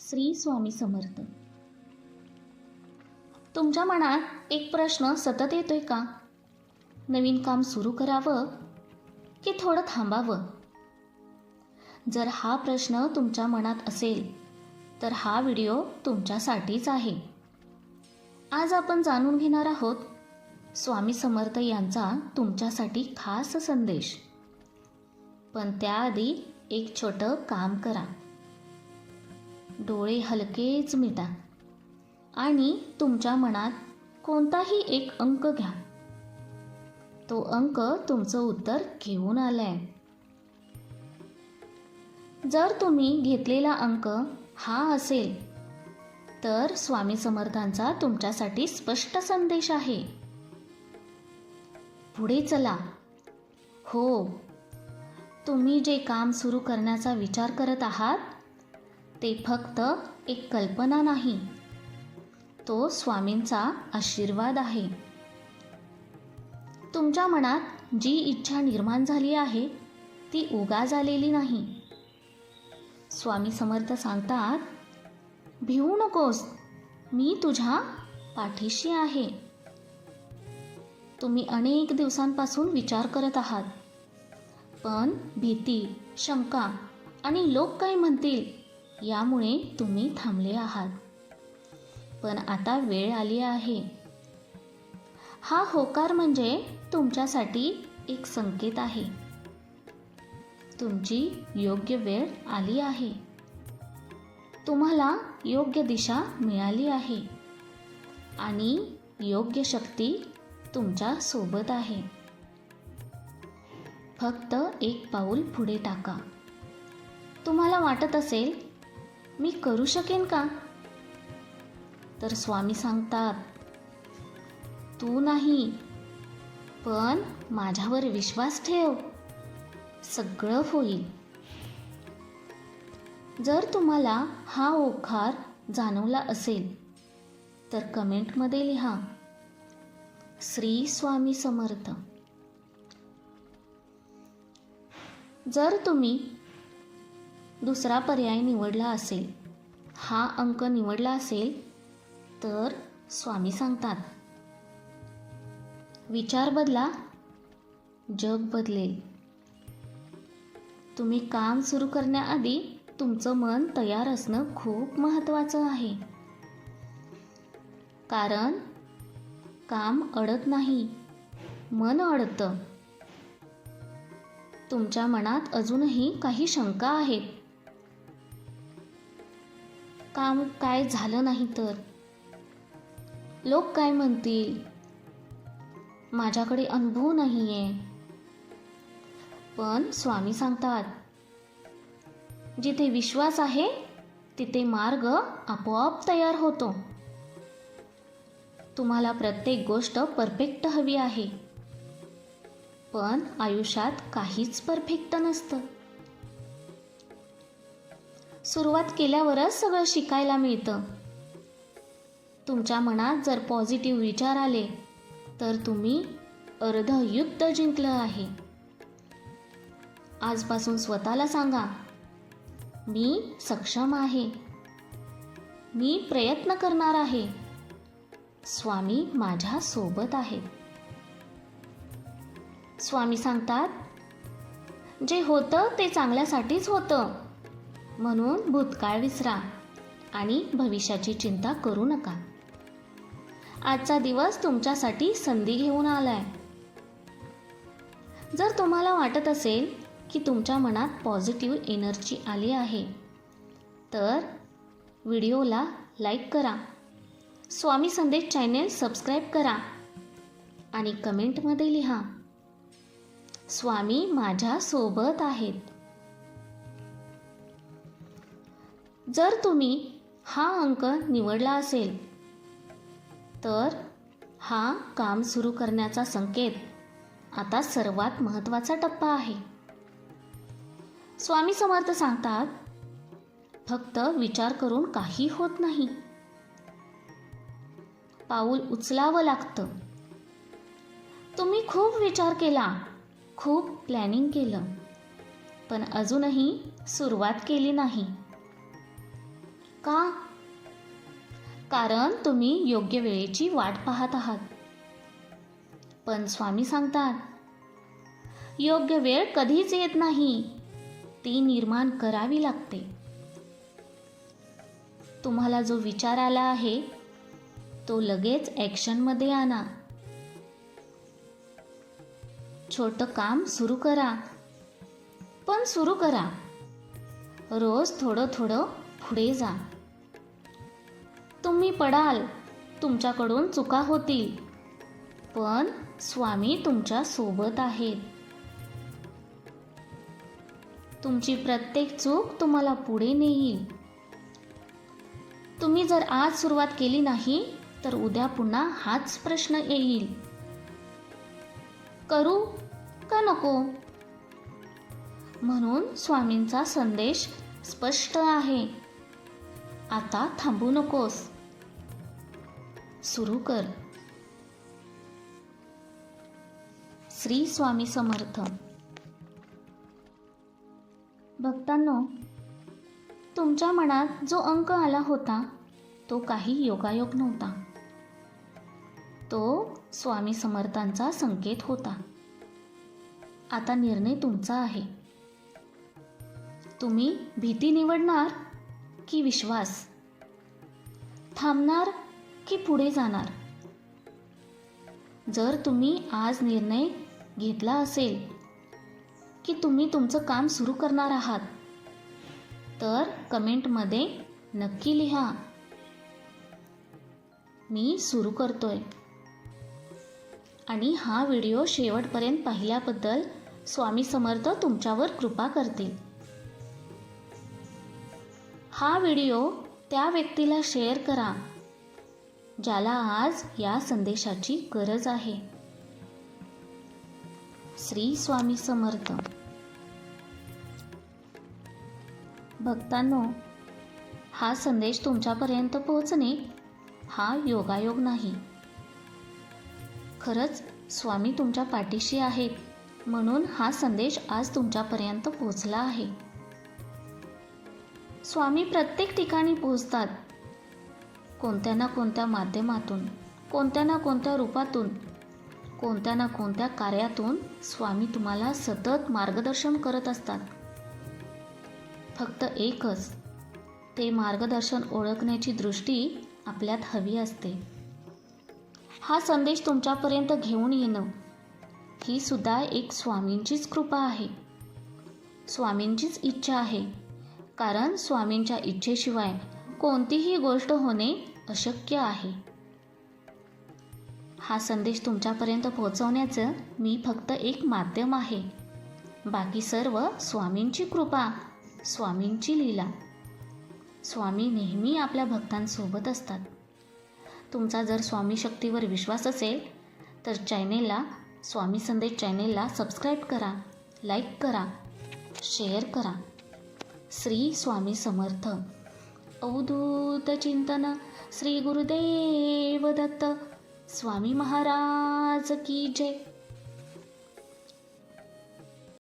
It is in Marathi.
श्री स्वामी समर्थ. तुमच्या मनात एक प्रश्न सतत येतोय का? नवीन काम सुरू करावं की थोडं थांबावं? जर हा प्रश्न तुमच्या मनात असेल तर हा व्हिडिओ तुमच्यासाठीच आहे. आज आपण जाणून घेणार आहोत स्वामी समर्थ यांचा तुमच्यासाठी खास संदेश. पण त्याआधी एक छोटं काम करा. डोळे हलकेच मिटा आणि तुमच्या मनात कोणताही एक अंक घ्या. तो अंक तुमचं उत्तर घेऊन आलाय. जर तुम्ही घेतलेला अंक हा असेल तर स्वामी समर्थांचा तुमच्यासाठी स्पष्ट संदेश आहे. पुढे चला. हो, तुम्ही जे काम सुरू करण्याचा विचार करत आहात ते फक्त एक कल्पना नाही, तो स्वामींचा आशीर्वाद आहे. तुमच्या मनात जी इच्छा निर्माण झाली आहे ती उगाच आलेली नाही. स्वामी समर्थ सांगतात, भिवू नकोस, मी तुझ्या पाठीशी आहे. तुम्ही अनेक दिवसांपासून विचार करत आहात, पण भीती, शंका आणि लोक काय म्हणतील यामुळे तुम्ही थांबले आहात. पण आता वेळ आली आहे. हा होकार म्हणजे तुमच्यासाठी एक संकेत आहे. तुमची योग्य वेळ आली आहे. तुम्हाला योग्य दिशा मिळाली आहे आणि योग्य शक्ती तुमच्या सोबत आहे. फक्त एक पाऊल पुढे टाका. तुम्हाला वाटत असेल, मी करू शकेन का? तर स्वामी सांगतात, तू नाही, पण माझ्यावर विश्वास ठेव, सगळं होईल. जर तुम्हाला हा ओखार जाणवला असेल तर कमेंटमध्ये लिहा, श्री स्वामी समर्थ. जर तुम्ही दुसरा पर्याय निवडला असेल, हा अंक निवडला असेल, तर स्वामी सांगतात, विचार बदला, जग बदलेल. तुम्ही काम सुरू करण्याआधी तुमचं मन तयार असणं खूप महत्त्वाचं आहे. कारण काम अडत नाही, मन अडतं. तुमच्या मनात अजूनही काही शंका आहेत. काम काय झालं नाही तर? लोक काय म्हणतील? माझ्याकडे अनुभव नाही आहे. पण स्वामी सांगतात, जिथे विश्वास आहे तिथे मार्ग आपोआप तयार होतो. तुम्हाला प्रत्येक गोष्ट परफेक्ट हवी आहे, पण आयुष्यात काहीच परफेक्ट नसतं. सुरुवात केल्यावरच सगळं शिकायला मिळतं. तुमच्या मनात जर पॉझिटिव्ह विचार आले तर तुम्ही अर्ध युद्ध जिंकलं आहे. आजपासून स्वतःला सांगा, मी सक्षम आहे, मी प्रयत्न करणार आहे, स्वामी माझ्या सोबत आहे. स्वामी सांगतात, जे होतं ते चांगल्यासाठीच होतं, म्हणून भूतकाळ विसरा आणि भविष्याची चिंता करू नका. आजचा दिवस तुमच्यासाठी संधी घेऊन आलाय. जर तुम्हाला वाटत असेल की तुमच्या मनात पॉझिटिव्ह एनर्जी आली आहे तर व्हिडिओला लाईक करा, स्वामी संदेश चॅनेल सबस्क्राईब करा आणि कमेंटमध्ये लिहा, स्वामी माझ्या सोबत आहेत. जर तुम्ही हा अंक निवडला असेल तर हा काम सुरू करण्याचा संकेत आता सर्वात महत्त्वाचा टप्पा आहे. स्वामी समर्थ सांगतात, फक्त विचार करून काही होत नाही, पाऊल उचलावं लागतं. तुम्ही खूप विचार केला, खूप प्लॅनिंग केलं, पण अजूनही सुरुवात केली नाही. का? कारण तुम्ही योग्य वेळेची वाट पाहत आहात. पण स्वामी सांगतात, योग्य वेळ कधीच येत नाही, ती निर्माण करावी लागते. तुम्हाला जो विचार आला आहे तो लगेच ॲक्शनमध्ये आणा. छोटं काम सुरू करा, पण सुरू करा. रोज थोडं थोडं पुढे जा. तुम्ही पडाल, तुमच्याकडून चुका होतील, पण स्वामी तुमच्या सोबत आहेत. तुमची प्रत्येक चूक तुम्हाला पुढे नेईल. तुम्ही जर आज सुरुवात केली नाही तर उद्या पुन्हा हाच प्रश्न येईल, करू का नको? म्हणून स्वामींचा संदेश स्पष्ट आहे, आता थांबू नकोस, सुरू कर. श्री स्वामी समर्थ. भक्तांनो, तुमच्या मनात जो अंक आला होता तो काही योगायोग नव्हता, तो स्वामी समर्थांचा संकेत होता. आता निर्णय तुमचा आहे. तुम्ही भीती निवडणार की विश्वास? थांबणार की पुढे जाणार? जर तुम्ही आज निर्णय घेतला असेल की तुम्ही तुमचं काम सुरू करणार आहात, तर कमेंटमध्ये नक्की लिहा, मी सुरू करतोय. आणि हा व्हिडिओ शेवटपर्यंत पाहिल्याबद्दल स्वामी समर्थ तुमच्यावर कृपा करतील. हा व्हिडिओ त्या व्यक्तीला शेअर करा ज्याला आज या संदेशाची गरज आहे. श्री स्वामी समर्थ. भक्तांनो, हा संदेश तुमच्यापर्यंत पोहोचणे हा योगायोग नाही. खरंच स्वामी तुमच्या पाठीशी आहेत म्हणून हा संदेश आज तुमच्यापर्यंत पोहोचला आहे. स्वामी प्रत्येक ठिकाणी पोहोचतात, कोणत्या ना कोणत्या माध्यमातून, कोणत्या ना कोणत्या रूपातून, कोणत्या ना कोणत्या कार्यातून स्वामी तुम्हाला सतत मार्गदर्शन करत असतात. फक्त एकच, ते मार्गदर्शन ओळखण्याची दृष्टी आपल्यात हवी असते. हा संदेश तुमच्यापर्यंत घेऊन येणं ही सुद्धा एक स्वामींचीच कृपा आहे, स्वामींचीच इच्छा आहे. कारण स्वामींच्या इच्छेशिवाय कोणतीही गोष्ट होणे अशक्य आहे. हा संदेश तुमच्यापर्यंत पोहोचवण्याचं मी फक्त एक माध्यम आहे. बाकी सर्व स्वामींची कृपा, स्वामींची लीला. स्वामी नेहमी आपल्या भक्तांसोबत असतात. तुमचा जर स्वामी शक्तीवर विश्वास असेल तर चॅनेलला, स्वामी संदेश चॅनेलला सबस्क्राईब करा, लाईक करा, शेअर करा. श्री स्वामी समर्थ. अवधूत चिंतन. श्री गुरुदेव दत्त. स्वामी महाराज की जय.